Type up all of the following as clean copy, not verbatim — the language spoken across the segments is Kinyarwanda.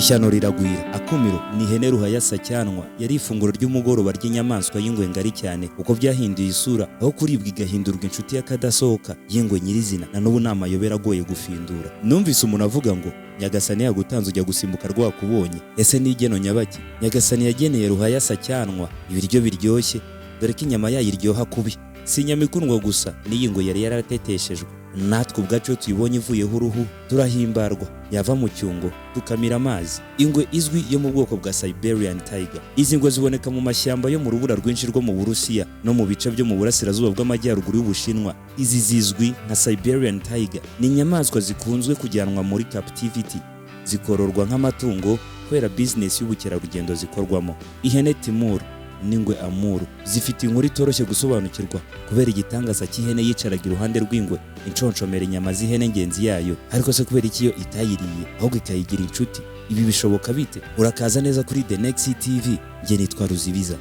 ishyano riragwira. Akumiro ni ihene Ruhaya Sacyanwa yari ifunguro ry'umugoroba ry'inyamaswa y'ingwe ngari cyane uko byahinduye isura, aho kuribwa igahindurwa inshuti y'akadasohoka y'ingwe nyirizina. Na n'ubu namayobera agoye gufindura. Numvise umuntu avuga ngo Nyagasani yagutanze ujya gusimbuka rwakubonye. Ese ni igeno nyabaki? Nyagasani yageneye Ruhaya Sacyanwa ibiryo biryoshye, dore ko inyama yayiryoha kubi. Si inyama ikundwa gusa, n'iyi ngwe yari yarateteshejwe. Natwe ubwacu tuyibonye ivuyeho uruhu turahimbarwa, yava mu cyungo tukamira amazi. Ingwe izwi yo mu bwoko bwa Siberian Tiger. Izi ngwe ziboneka mu mashyamba yo mu rubura rwinshi rwo mu Burusiya no mu bice byo mu burasirazuba bw'amajyaruguru y'Ubushinwa. Izi zizwi nka Siberian Tiger ni inyamaswa zikunzwe kujyanwa muri captivity, zikororwa nk'amatungo kubera business y'ubukerarugendo zikorwamo. Ihene Timur n'ingwe Amuru zifite inkuru itoroshye gusobanukirwa kubera igitangaza cy'ihene yicaraga iruhande rw'ingwe inconshomera inyama z'ihene ngenzi yayo. Ariko se kubera iki yo itayiriye ahubwo ikayigira inshuti? Ibi bishoboka bite? Urakaza neza kuri The Next TV. Nge nitwa Ruzibiza.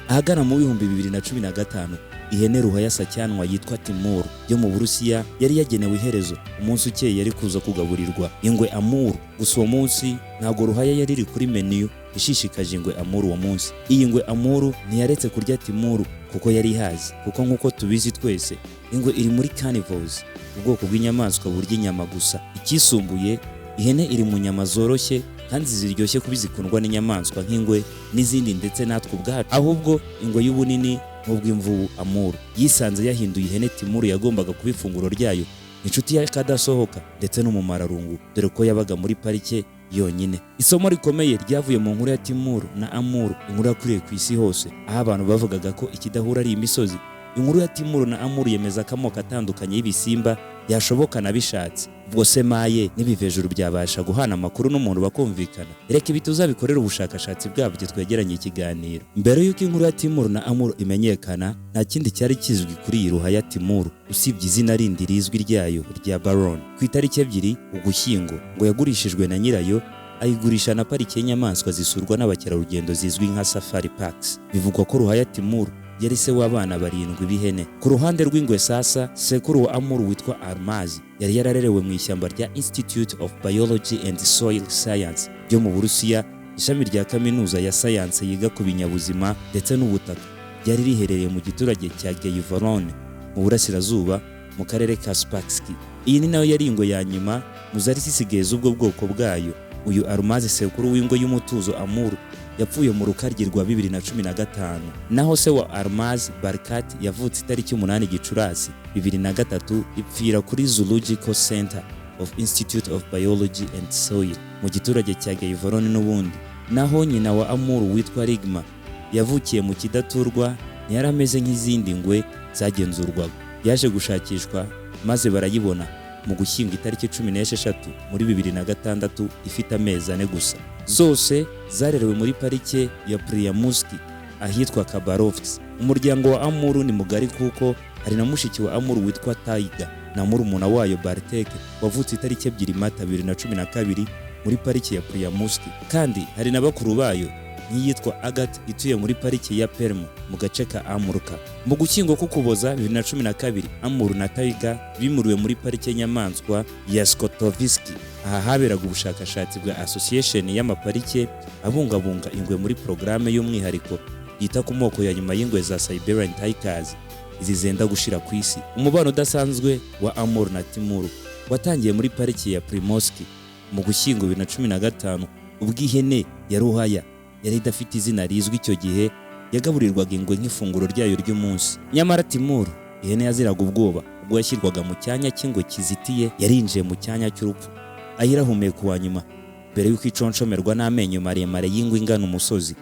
Ahagana mu 2015 ihene Ruhaya Sacyanwa yitwa Timur yo mu Burusiya yari yagenewe iherezo. Umunsi ukeye yari kuza kugaburirwa ingwe Amuru. Gusa uwo munsi ntabwo Ruhaya yari iri kuri menu ishishikaje ingwe Amuru uwo munsi. Iyi ngwe Amuru ntiyaretse kurya Timuru kuko yari ihazi, kuko nk'uko tubizi twese ingwe iri muri carnivores, ubwoko bw'inyamaswa burya inyama gusa. Ikisumbuye ihene iri mu nyama zoroshye kandi ziryoshye kubi zikundwa n'inyamaswa nk'ingwe n'izindi ndetse natwe ubwacu. Ahubwo ingwe y'ubunini nk'ubw'imvubu Amuru yisanze yahinduye ihene Timuru yagombaga kuba ifunguro ryayo, inshuti y'akadasohoka ndetse n'umumararungu, dore ko yabaga muri parike yonyine. Isomo rikomeye ryavuye mu nkuru ya Timuru na Amuru, inkuru yakuriye ku isi hose, aho abantu bavugaga ko ikidahura ari imisozi. Inkuru ya Timuru na Amuru yemeza ko amoko atandukanye y'ibisimba yashoboka na bishatse. Ubwo se maye n'ibivejuru byabasha guhana amakuru n'umuntu bakumvikana? Reka ibi tuzabikorera ubushakashatsi bwabyo twegeranye ikiganiro. Mbere y'uko inkuru ya Timuru na Amuru imenyekana, nta kindi cyari kizwi kuri iyi Ruhaya Timuru usibye izina rindi rizwi ryayo rya Baron. Ku itariki 2 Ugushyingo ngo yagurishijwe na nyirayo, ayigurisha na parike y'inyamaswa zisurwa n'abakerarugendo zizwi nka Safari Parks. Bivugwa ko Ruhaya Timuru yari se w'abana 7 b'ihene. Ku ruhande rw'ingwe sasa, sekuru wa Amuru witwa Armazi yari yararerewe mu ishyamba rya Institute of Biology and Soil Science ryo mu Burusiya, ishami rya kaminuza ya science yiga ku binyabuzima ndetse n'ubutaka. Ryari riherereye mu giturage cya Yagize mu burasirazuba mu karere ka Spaksky. Iyi ni nayo yari ingwe ya nyuma mu zari zisigaye z'ubwo bwoko bwayo. Uyu Armazi sekuru w'ingwe y'umutuzo Amuru yapfuye mu rukaryi rwa 2015. Naho se wa Armazi Barkat yavutse itariki 8 Gicurasi 2003 ipfira kuri Zoological Center of Institute of Biology and Soil mu giturage cya Yagize n'ubundi. Naho nyina wa Amuru witwa Rigma yavukiye mu kidaturwa, ntiyari ameze nk'izindi ngwe zagenzurwaga. Yaje gushakishwa maze barayibona mu Gushyingo itariki 16 muri 2006 ifite amezi 4 gusa. Zose zarerewe muri parike ya Priamuski ahitwa Khabarovsk. Umuryango wa Amuru ni mugari kuko hari na mushiki wa Amuru witwa Tiger na murumuna wayo Bartek wavutse itariki 2 Mata 2012 muri parike ya Priamuski. Kandi hari na bakuru bayo nk'iyitwa Agathe ituye muri parike ya Permo mu gace ka Amurka. Mu Gushyingo k'Ukuboza 2012 Amuru na Tiger bimuriwe muri parike y'inyamaswa ya Skotovski. Aha haberaga ubushakashatsi bwa Association y'amaparike abungabunga ingwe muri programme y'umwihariko yita ku moko ya nyuma y'ingwe za Siberian Tigers izi zenda gushira ku isi. Umubano udasanzwe wa Amuru na Timuru watangiye muri parike ya Primorsky mu Gushyingo 2015 ubw'ihene ya Ruhaya yari idafite izina rizwi icyo gihe yagaburirwaga ingwe nk'ifunguro ryayo ry'umunsi. Nyamara Timuru ihene yaziraga ubwoba ubwo yashyirwaga mu cyanya cy'ingwe kizitiye, yarinjiye mu cyanya cy'urupfu ayirahumeka wa nyuma mbere y'uko iconcomerwa n'amenyo maremare y'ingwe ingana umusozi.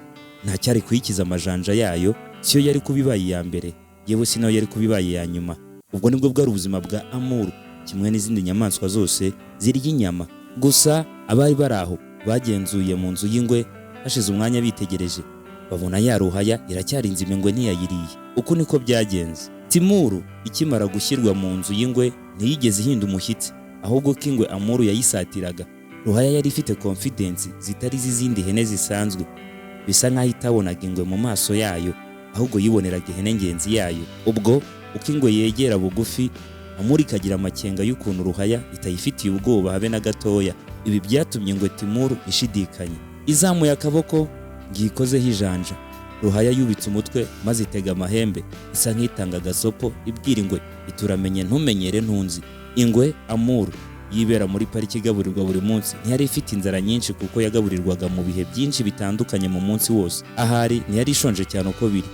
Nta cyari kuyikiza amajanja yayo, siyo yari kubibaye ya mbere, yewe sino yari kubibaye ya nyuma. Ubwo nibwo bwari ubuzima bwa Amuru kimwe n'izindi nyamaswa zose zirya inyama. Gusa abari baraho bagenzuye mu nzu y'ingwe hashize umwanya bitegereje, babona ya Ruhaya iracyarinze imengwe ntiyayiriye. Uko niko byagenze. Timuru ikimara gushyirwa mu nzu y'ingwe ntiyigeze ihinda umushyitsi, ahubwo ko ingwe Amuru yayisatiraga. Ruhaya yari ifite confidence zitari zizindi hene zisanzwe, bisa nkaho itabonaga ingwe mu maso yayo, ahubwo yiboneraga ihene ngenzi yayo. Ubwo uko ingwe yegera bugufi, Amuru ikagira amakenga y'ukuntu Ruhaya itayifitiye ubwoba habe na gatoya. Ibi byatumye Ingwe Timuru ishidikanya, izamuye akaboko ngikozeho ijanja. Ruhaya yubitse umutwe maze itega amahembe isa nk'itanga gasopo ibwira Ingwe ituramenye ntumenyere ntunzi. Ingwe Amuru yibera muri pariki igaburirwa buri munsi ntiyari ifite inzara nyinshi kuko yagaburirwaga mu bihe byinshi bitandukanye mu munsi wose. Ahari ntiyari ishonje cyane uko biri.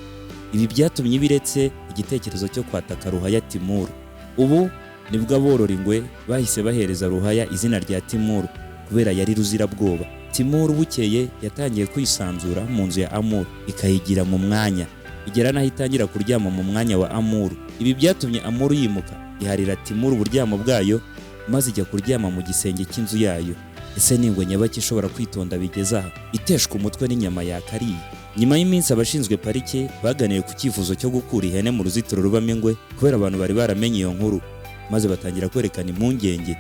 Ibi byatumye ibiretse igitekerezo cyo kwataka Ruhaya Timuru. Ubu nibwo aborora ingwe bahise bahereza Ruhaya izina rya Timuru kubera yari ruzirabwoba. Timuru bukeye yatangiye kwisanzura mu nzu ya Amuru ikayigira mu mwanya, igera naho itangira kuryama mu mwanya wa Amuru. Ibi byatumye Amuru yimuka iharira Timuru uburyamo bwayo maze ijya kuryama mu gisenge cy'inzu yayo. Ese ni ingwe nyabaki ishobora kwitonda bigeze aha iteshwa umutwe n'inyama yakariye? Nyuma y'iminsi abashinzwe parike baganiye ku cyifuzo cyo gukura ihene mu ruzitiro rubamo ingwe kubera abantu bari baramenye iyo nkuru maze batangira kwerekana impungenge.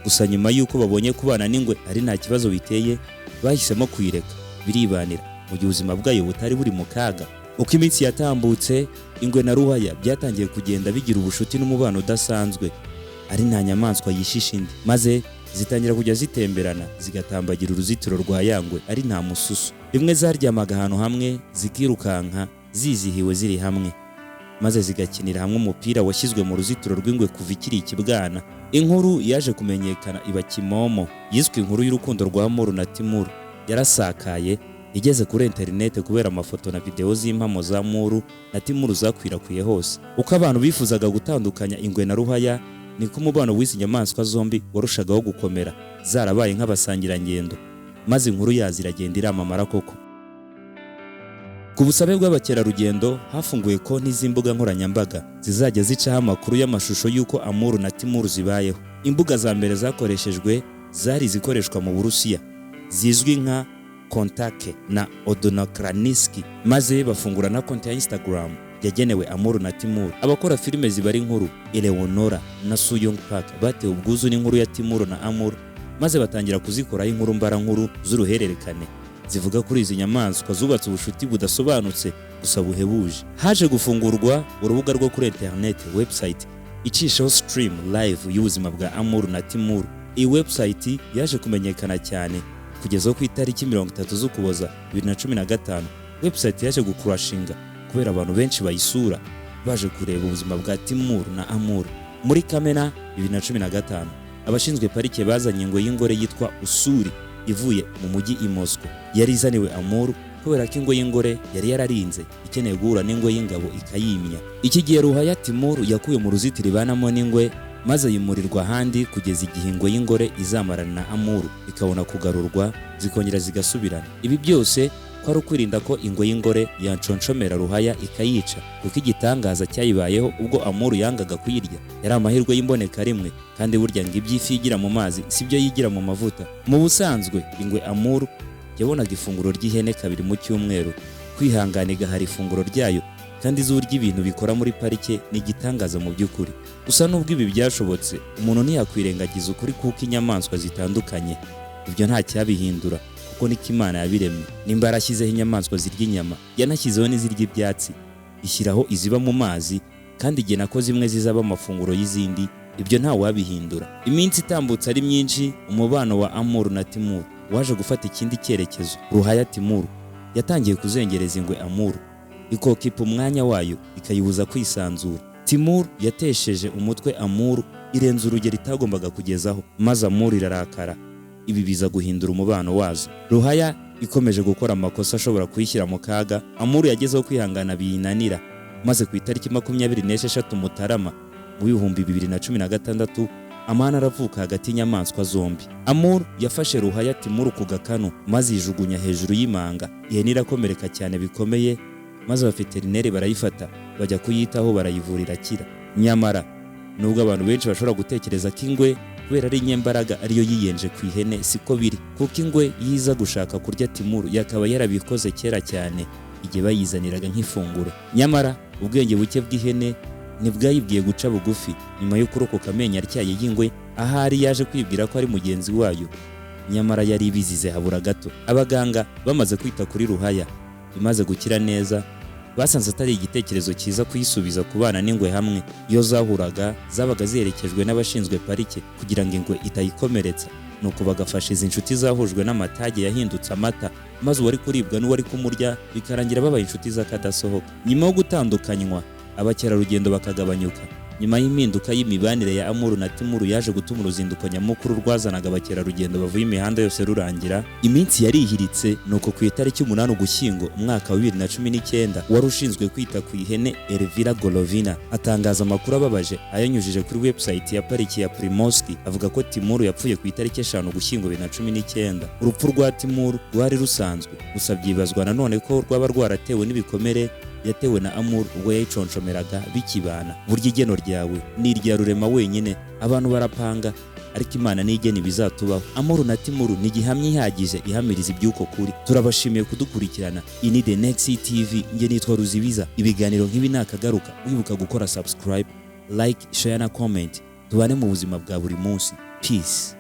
Gusa nyuma y'uko babonye kubana n'ingwe ari nta kibazo biteye bahisemo kuyireka biribanira mu gihe ubuzima bwayo butari buri mu kaga. Uko iminsi yatambutse Ingwe na Ruhaya byatangiye kugenda bigira ubushuti n'umubano udasanzwe ari nta nyamaswa yishisha indi, maze zitangira kujya zitemberana zigatambagira uruzitiro rwa Yangwe ari nta mususu. Rimwe zaryamaga ahantu hamwe zikirukanka zizihiwe ziri hamwe maze zigakinira hamwe umupira washyizwe mu ruzitiro rw'ingwe kuva ikiri ikibwana. Inkuru yaje kumenyekana iba kimomo yiswe inkuru y'urukundo rwa Amuru na Timuru. Yarasakaye igeze kuri interinete kubera amafoto na video z'impamo za Amuru na Timuru zakwirakwiye hose. Uko abantu bifuzaga gutandukanya Ingwe na Ruhaya niko umubano w'izi nyamaswa zombi warushagaho gukomera, zarabaye nk'abasangirangendo maze inkuru yazo iragenda iramamara koko. Ku busabe bw'abakerarugendo hafunguye konti z'imbuga nkoranyambaga zizajya zicaho amakuru y'amashusho y'uko Amuru na Timuru zibayeho. Imbuga za mbere zakoreshejwe zari izikoreshwa mu Burusiya zizwi nka Kontake na Odonokraniski, maze bafungura na konti ya Instagram yagenewe Amuru na Timuru. Abakora filime zibari inkuru Eleonora na Suyong Park batewe ubwuzu n'inkuru ya Timuru na Amuru maze batangira kuzikoraho inkuru mbarankuru z'uruhererekane zivuga kuri izi nyamaswa zubatse ubushuti budasobanutse gusa buhebuje. Haje gufungurwa urubuga rwo kuri internet website icishaho stream live y'ubuzima bwa Amuru na Timuru. Iyi website yaje kumenyekana cyane kugeza ku itariki 30 z'Ukuboza 2015. Website yaje gukurashinga kubera abantu benshi bayisura baje kureba ubuzima bwa Timuru na Amuru. Muri Kamena 2015 abashinzwe parike bazanye ingwe y'ingore yitwa Usuri ivuye mu mujyi i Moscow. Yari izaniwe Amuru kubera ko ingwe y'ingore yari yararinze ikeneye guhura n'ingwe y'ingabo ikayimya. Iki gihe Ruhaya Timuru yakuye mu ruzitiro ibanamo n'ingwe maze yimurirwa ahandi kugeza igihe ingwe y'ingore izamarana na Amuru ikabona kugarurwa zikongera zigasubirana. Ibi byose kwari ukwirinda ko ingwe y'ingore yanconshomera Ruhaya ikayica, kuko igitangaza cyayibayeho ubwo Amuru yangaga kuyirya yari amahirwe y'imboneka rimwe, kandi burya ngo iby'ifi yigira mu mazi sibyo yigira mu mavuta. Mu busanzwe ingwe Amuru yabonaga ifunguro ry'ihene kabiri mu cyumweru, kwihangana igahara ifunguro ryayo, kandi izuba ry'ibintu bikora muri parike ni igitangaza mu by'ukuri. Gusa nubwo ibi byashobotse umuntu ntiyakwirengagiza ukuri kuko inyamaswa zitandukanye, ibyo nta cyabihindura kuko niko Imana yabiremye. Nimba yarashyizeho inyamaswa zirya inyama yanashyizeho n'izirya ibyatsi, ishyiraho iziba mu mazi, kandi igena ko zimwe zizaba amafunguro y'izindi, ibyo nta wabihindura. Iminsi itambutse ari myinshi umubano wa Amuru na Timuru waje gufata ikindi cyerekezo. Ruhaya Timuru yatangiye kuzengereza ingwe Amuru ikokipa umwanya wayo ikayibuza kwisanzura. Timuru yatesheje umutwe Amuru irenze urugero itagombaga kugezaho, maze Amuru irarakara. Ibi biza guhindura umubano wazo. Ruhaya ikomeje gukora amakosa ashobora kuyishyira mu kaga. Amuru yagezeho kwihangana biyinanira, maze ku itariki 26 Mutarama mu 2016 amana aravuka hagati y'inyamaswa zombi. Amuru yafashe Ruhaya Timuru ku gakanu maze yijugunya hejuru y'imanga. Ihene irakomereka cyane bikomeye, maze abaveterineri barayifata bajya kuyitaho barayivurira akira. Nyamara nubwo abantu benshi bashobora gutekereza ko ingwe kubera ari inyembaraga ariyo yiyenje ku ihene, siko biri, kuko ingwe yiza gushaka kurya Timuru yakaba yarabikoze kera cyane igihe bayizaniraga nk'ifunguro. Nyamara ubwenge buke bw'ihene ntibwayibwiye guca bugufi. Nyuma yo kurokoka amenyo atyaye y'ingwe, ahari yaje kwibwira ko ari mugenzi wayo, nyamara yari ibizize habura gato. Abaganga bamaze kwita kuri Ruhaya imaze gukira neza, basanze atari igitekerezo cyiza kuyisubiza ku bana n'ingwe hamwe. Iyo zahuraga zabaga ziherekejwe n'abashinzwe parike kugira ngo ingwe itayikomeretsa, nuko bagafasha izi nshuti zahujwe n'amatage yahindutse amata, maze uwari kuribwa n'uwari kumurya bikarangira babaye inshuti z'akadasohoka. Nyuma yo gutandukanywa, abakerarugendo bakagabanyuka. Nyuma y'impinduka y'imibanire ya Amuru na Timuru yaje gutuma uruzinduko nyamukuru rwazanaga abakerarugendo bavuye imihanda yose rurangira. Iminsi yarihiritse, nuko ku itariki 8 Ugushyingo umwaka wa 2019 wari ushinzwe kwita ku ihene Elvira Golovina atangaza amakuru ababaje ayanyujije kuri website ya pariki ya Primorski, avuga ko Timuru yapfuye ku itariki 5 Ugushyingo 2019. Urupfu rwa Timuru rwari rusanzwe, gusa byibazwa nanone ko rwaba rwaratewe n'ibikomere yatewe na Amuru ubwo yayiconshomeraga bikibana. Burya igeno ryawe ni irya rurema wenyine, abantu barapanga ariko Imana nigena ibizatubaho. Amuru na Timuru ni gihamya ihagije ihamiriza ibyuko kuri. Turabashimiye kudukurikirana. Ini the next TV, nge nitwa Ruzibiza. Ibiganiro nk'ibi nakagaruka, wibuka gukora subscribe, like, share na comment. Tubane mu buzima bwa buri munsi. Peace.